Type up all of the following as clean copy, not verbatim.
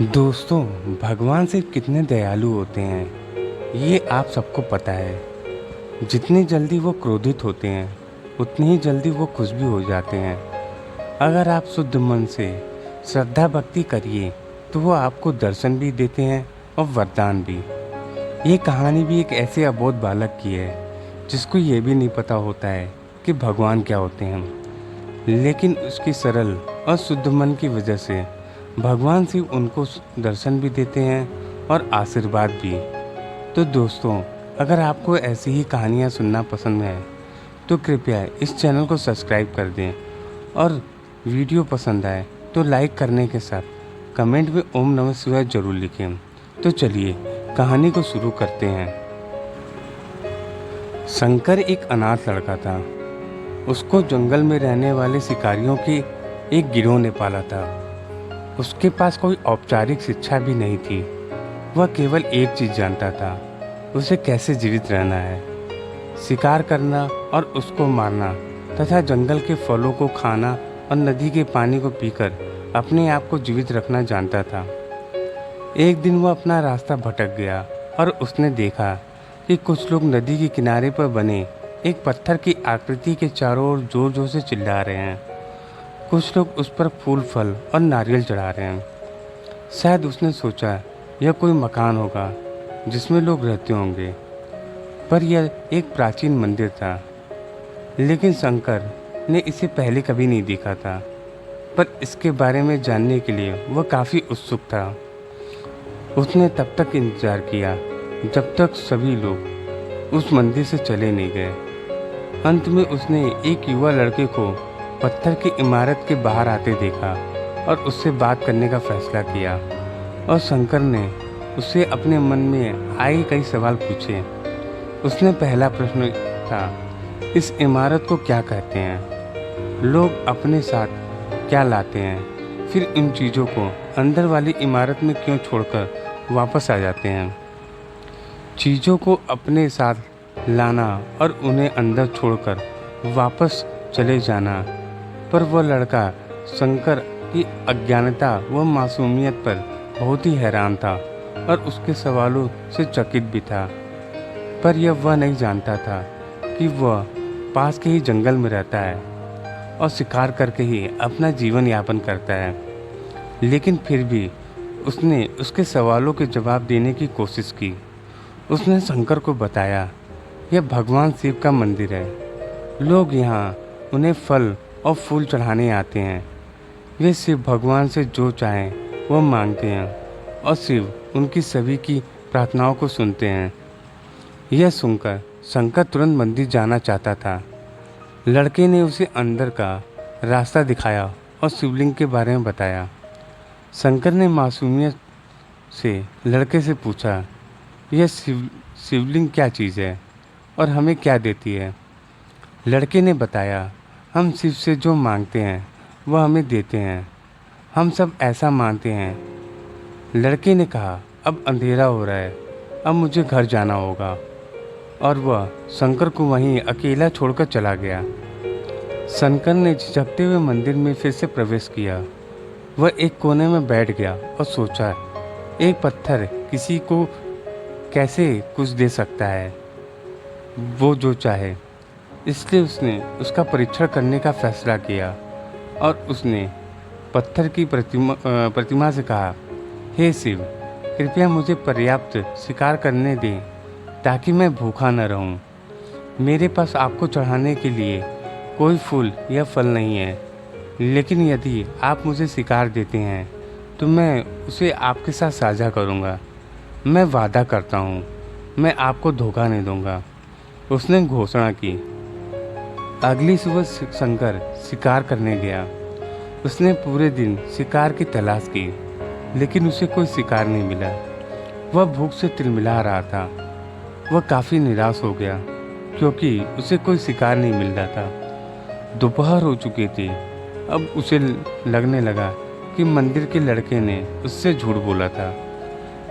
दोस्तों, भगवान सिर्फ कितने दयालु होते हैं ये आप सबको पता है। जितनी जल्दी वो क्रोधित होते हैं उतनी ही जल्दी वो खुश भी हो जाते हैं। अगर आप शुद्ध मन से श्रद्धा भक्ति करिए तो वो आपको दर्शन भी देते हैं और वरदान भी। ये कहानी भी एक ऐसे अबोध बालक की है जिसको ये भी नहीं पता होता है कि भगवान क्या होते हैं, लेकिन उसकी सरल और शुद्ध मन की वजह से भगवान शिव उनको दर्शन भी देते हैं और आशीर्वाद भी। तो दोस्तों, अगर आपको ऐसी ही कहानियाँ सुनना पसंद है तो कृपया इस चैनल को सब्सक्राइब कर दें और वीडियो पसंद आए तो लाइक करने के साथ कमेंट में ओम नमः शिवाय जरूर लिखें। तो चलिए कहानी को शुरू करते हैं। शंकर एक अनाथ लड़का था। उसको जंगल में रहने वाले शिकारियों के एक गिरोह ने पाला था। उसके पास कोई औपचारिक शिक्षा भी नहीं थी। वह केवल एक चीज़ जानता था, उसे कैसे जीवित रहना है। शिकार करना और उसको मारना तथा जंगल के फलों को खाना और नदी के पानी को पीकर अपने आप को जीवित रखना जानता था। एक दिन वह अपना रास्ता भटक गया और उसने देखा कि कुछ लोग नदी के किनारे पर बने एक पत्थर की आकृति के चारों ओर जोर जोर से चिल्ला रहे हैं। कुछ लोग उस पर फूल फल और नारियल चढ़ा रहे हैं। शायद उसने सोचा यह कोई मकान होगा जिसमें लोग रहते होंगे, पर यह एक प्राचीन मंदिर था। लेकिन शंकर ने इसे पहले कभी नहीं देखा था, पर इसके बारे में जानने के लिए वह काफ़ी उत्सुक था। उसने तब तक इंतजार किया जब तक सभी लोग उस मंदिर से चले नहीं गए। अंत में उसने एक युवा लड़के को पत्थर की इमारत के बाहर आते देखा और उससे बात करने का फैसला किया। और शंकर ने उससे अपने मन में आए कई सवाल पूछे। उसने पहला प्रश्न था, इस इमारत को क्या कहते हैं? लोग अपने साथ क्या लाते हैं? फिर इन चीज़ों को अंदर वाली इमारत में क्यों छोड़कर वापस आ जाते हैं? चीज़ों को अपने साथ लाना और उन्हें अंदर छोड़कर वापस चले जाना पर वह लड़का शंकर की अज्ञानता व मासूमियत पर बहुत ही हैरान था और उसके सवालों से चकित भी था। पर यह वह नहीं जानता था कि वह पास के ही जंगल में रहता है और शिकार करके ही अपना जीवन यापन करता है। लेकिन फिर भी उसने उसके सवालों के जवाब देने की कोशिश की। उसने शंकर को बताया, यह भगवान शिव का मंदिर है। लोग यहाँ उन्हें फल और फूल चढ़ाने आते हैं। वे शिव भगवान से जो चाहें वह मांगते हैं और शिव उनकी सभी की प्रार्थनाओं को सुनते हैं। यह सुनकर शंकर तुरंत मंदिर जाना चाहता था। लड़के ने उसे अंदर का रास्ता दिखाया और शिवलिंग के बारे में बताया। शंकर ने मासूमियत से लड़के से पूछा, यह शिवलिंग क्या चीज़ है और हमें क्या देती है? लड़के ने बताया, हम शिव से जो मांगते हैं वह हमें देते हैं। हम सब ऐसा मानते हैं। लड़के ने कहा, अब अंधेरा हो रहा है, अब मुझे घर जाना होगा। और वह शंकर को वहीं अकेला छोड़कर चला गया। शंकर ने झिझकते हुए मंदिर में फिर से प्रवेश किया। वह एक कोने में बैठ गया और सोचा, एक पत्थर किसी को कैसे कुछ दे सकता है, वो जो चाहे। इसलिए उसने उसका परीक्षण करने का फैसला किया और उसने पत्थर की प्रतिमा से कहा, हे शिव, कृपया मुझे पर्याप्त शिकार करने दें ताकि मैं भूखा न रहूं। मेरे पास आपको चढ़ाने के लिए कोई फूल या फल नहीं है, लेकिन यदि आप मुझे शिकार देते हैं तो मैं उसे आपके साथ साझा करूंगा। मैं वादा करता हूं, मैं आपको धोखा नहीं दूंगा। उसने घोषणा की। अगली सुबह शंकर शिकार करने गया। उसने पूरे दिन शिकार की तलाश की, लेकिन उसे कोई शिकार नहीं मिला। वह भूख से तिलमिला रहा था। वह काफ़ी निराश हो गया क्योंकि उसे कोई शिकार नहीं मिल रहा था। दोपहर हो चुकी थी। अब उसे लगने लगा कि मंदिर के लड़के ने उससे झूठ बोला था।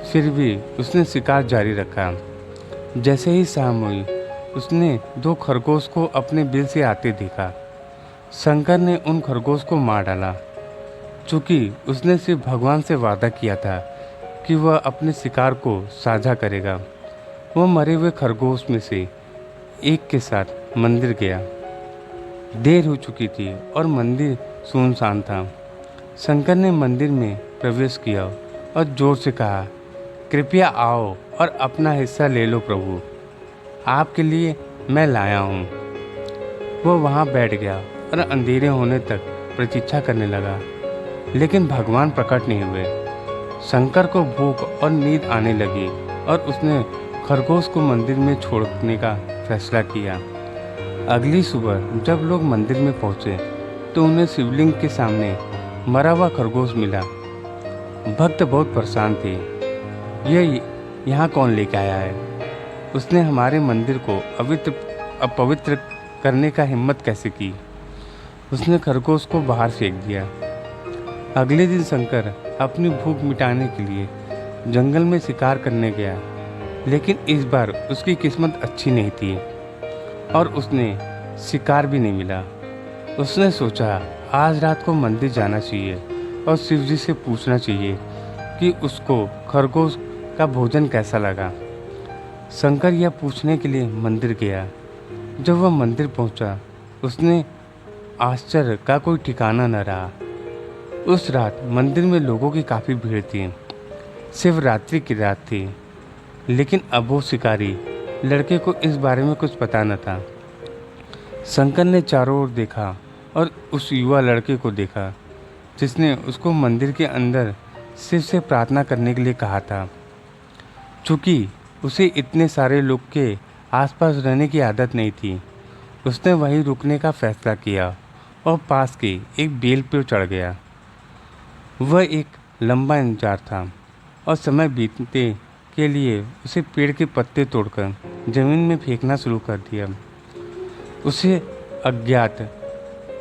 फिर भी उसने शिकार जारी रखा। जैसे ही शाम हुई, उसने 2 खरगोश को अपने बिल से आते देखा। शंकर ने उन खरगोश को मार डाला। चूँकि उसने सिर्फ भगवान से वादा किया था कि वह अपने शिकार को साझा करेगा। वह मरे हुए खरगोश में से एक के साथ मंदिर गया। देर हो चुकी थी और मंदिर सुनसान था। शंकर ने मंदिर में प्रवेश किया और जोर से कहा, कृपया आओ और अपना हिस्सा ले लो प्रभु, आपके लिए मैं लाया हूँ। वह वहाँ बैठ गया और अंधेरे होने तक प्रतीक्षा करने लगा, लेकिन भगवान प्रकट नहीं हुए। शंकर को भूख और नींद आने लगी और उसने खरगोश को मंदिर में छोड़ने का फैसला किया। अगली सुबह जब लोग मंदिर में पहुंचे तो उन्हें शिवलिंग के सामने मरा हुआ खरगोश मिला। भक्त बहुत परेशान थे। यह यहाँ कौन लेके आया है? उसने हमारे मंदिर को अपवित्र करने का हिम्मत कैसे की? उसने खरगोश को बाहर फेंक दिया। अगले दिन शंकर अपनी भूख मिटाने के लिए जंगल में शिकार करने गया, लेकिन इस बार उसकी किस्मत अच्छी नहीं थी और उसने शिकार भी नहीं मिला। उसने सोचा आज रात को मंदिर जाना चाहिए और शिव जी से पूछना चाहिए कि उसको खरगोश का भोजन कैसा लगा। शंकर यह पूछने के लिए मंदिर गया। जब वह मंदिर पहुंचा, उसने आश्चर्य का कोई ठिकाना न रहा। उस रात मंदिर में लोगों की काफ़ी भीड़ थी। शिवरात्रि की रात थी, लेकिन अब वो शिकारी लड़के को इस बारे में कुछ पता न था। शंकर ने चारों ओर देखा और उस युवा लड़के को देखा जिसने उसको मंदिर के अंदर शिव से प्रार्थना करने के लिए कहा था। चूँकि उसे इतने सारे लोग के आसपास रहने की आदत नहीं थी, उसने वहीं रुकने का फैसला किया और पास के एक बेल पर चढ़ गया। वह एक लंबा इंतजार था और समय बीतने के लिए उसे पेड़ के पत्ते तोड़कर जमीन में फेंकना शुरू कर दिया। उसे अज्ञात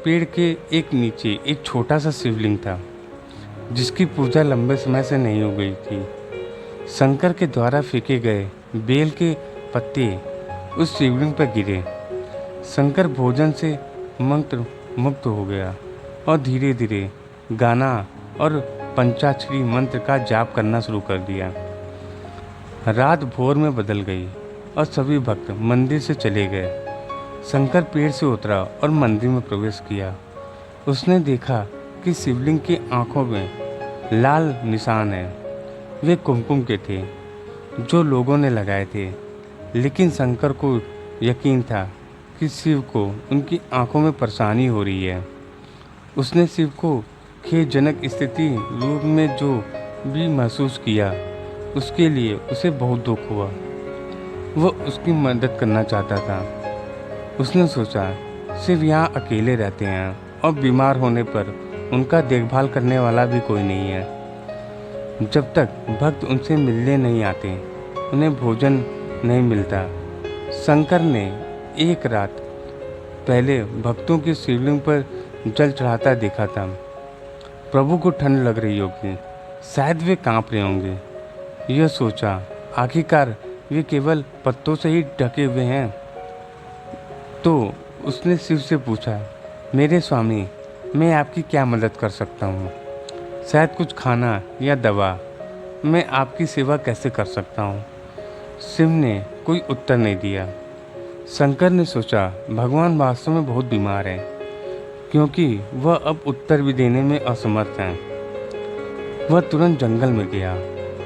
पेड़ के एक नीचे एक छोटा सा शिवलिंग था जिसकी पूजा लंबे समय से नहीं हो गई थी। शंकर के द्वारा फेंके गए बेल के पत्ते उस शिवलिंग पर गिरे। शंकर भोजन से मंत्र मुक्त हो गया और धीरे धीरे गाना और पंचाक्षरी मंत्र का जाप करना शुरू कर दिया। रात भोर में बदल गई और सभी भक्त मंदिर से चले गए। शंकर पेड़ से उतरा और मंदिर में प्रवेश किया। उसने देखा कि शिवलिंग की आंखों में लाल निशान हैं। वे कुमकुम के थे जो लोगों ने लगाए थे, लेकिन शंकर को यकीन था कि शिव को उनकी आंखों में परेशानी हो रही है। उसने शिव को खेदजनक स्थिति रूप में जो भी महसूस किया, उसके लिए उसे बहुत दुख हुआ। वह उसकी मदद करना चाहता था। उसने सोचा शिव यहाँ अकेले रहते हैं और बीमार होने पर उनका देखभाल करने वाला भी कोई नहीं है। जब तक भक्त उनसे मिलने नहीं आते, उन्हें भोजन नहीं मिलता। शंकर ने एक रात पहले भक्तों की शिवलिंग पर जल चढ़ाता देखा था। प्रभु को ठंड लग रही होगी, शायद वे कांप रहे होंगे। यह सोचा, आखिरकार वे केवल पत्तों से ही ढके हुए हैं। तो उसने शिव से पूछा, मेरे स्वामी, मैं आपकी क्या मदद कर सकता हूँ? शायद कुछ खाना या दवा। मैं आपकी सेवा कैसे कर सकता हूँ? शिव ने कोई उत्तर नहीं दिया। शंकर ने सोचा, भगवान वास्तव में बहुत बीमार हैं, क्योंकि वह अब उत्तर भी देने में असमर्थ हैं। वह तुरंत जंगल में गया,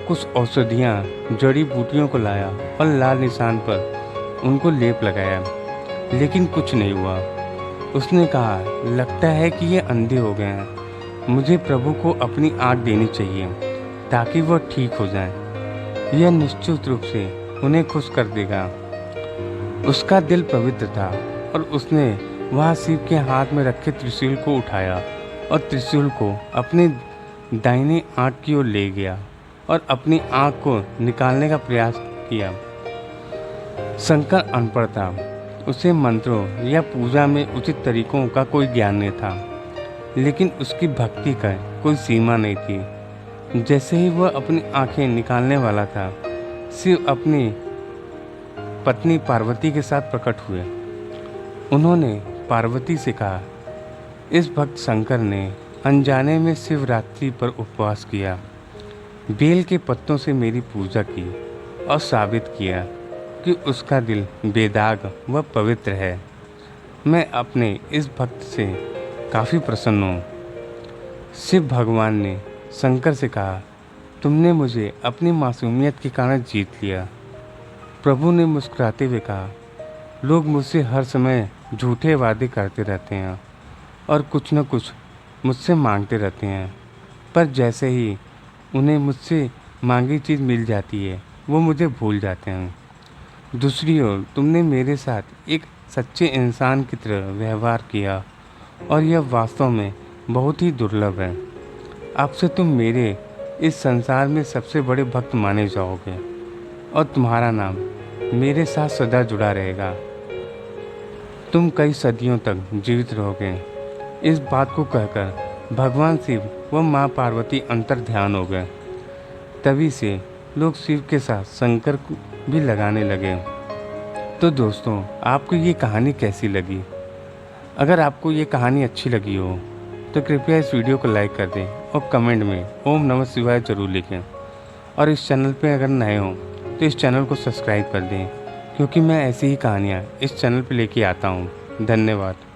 कुछ औषधियाँ, जड़ी बूटियों को लाया और लाल निशान पर उनको लेप लगाया, लेकिन कुछ नहीं हुआ। उसने कहा, लगता है कि ये अंधे हो गए हैं। मुझे प्रभु को अपनी आँख देनी चाहिए ताकि वह ठीक हो जाएं। यह निश्चित रूप से उन्हें खुश कर देगा। उसका दिल पवित्र था और उसने वहाँ शिव के हाथ में रखे त्रिशूल को उठाया और त्रिशूल को अपनी दाहिनी आँख की ओर ले गया और अपनी आँख को निकालने का प्रयास किया। शंकर अनपढ़ था। उसे मंत्रों या पूजा में उचित तरीकों का कोई ज्ञान नहीं था, लेकिन उसकी भक्ति का कोई सीमा नहीं थी। जैसे ही वह अपनी आंखें निकालने वाला था, शिव अपनी पत्नी पार्वती के साथ प्रकट हुए। उन्होंने पार्वती से कहा, इस भक्त शंकर ने अनजाने में शिवरात्रि पर उपवास किया, बेल के पत्तों से मेरी पूजा की और साबित किया कि उसका दिल बेदाग व पवित्र है। मैं अपने इस भक्त से काफ़ी प्रसन्न हूँ। शिव भगवान ने शंकर से कहा, तुमने मुझे अपनी मासूमियत के कारण जीत लिया। प्रभु ने मुस्कुराते हुए कहा, लोग मुझसे हर समय झूठे वादे करते रहते हैं और कुछ न कुछ मुझसे मांगते रहते हैं, पर जैसे ही उन्हें मुझसे मांगी चीज़ मिल जाती है वो मुझे भूल जाते हैं। दूसरी ओर तुमने मेरे साथ एक सच्चे इंसान की तरह व्यवहार किया और यह वास्तव में बहुत ही दुर्लभ है। अब से तुम मेरे इस संसार में सबसे बड़े भक्त माने जाओगे और तुम्हारा नाम मेरे साथ सदा जुड़ा रहेगा। तुम कई सदियों तक जीवित रहोगे। इस बात को कहकर भगवान शिव व माँ पार्वती अंतर ध्यान हो गए। तभी से लोग शिव के साथ शंकर को भी लगाने लगे। तो दोस्तों, आपको ये कहानी कैसी लगी? अगर आपको ये कहानी अच्छी लगी हो तो कृपया इस वीडियो को लाइक कर दें और कमेंट में ओम नमः शिवाय ज़रूर लिखें। और इस चैनल पे अगर नए हो तो इस चैनल को सब्सक्राइब कर दें, क्योंकि मैं ऐसी ही कहानियाँ इस चैनल पे लेके आता हूँ। धन्यवाद।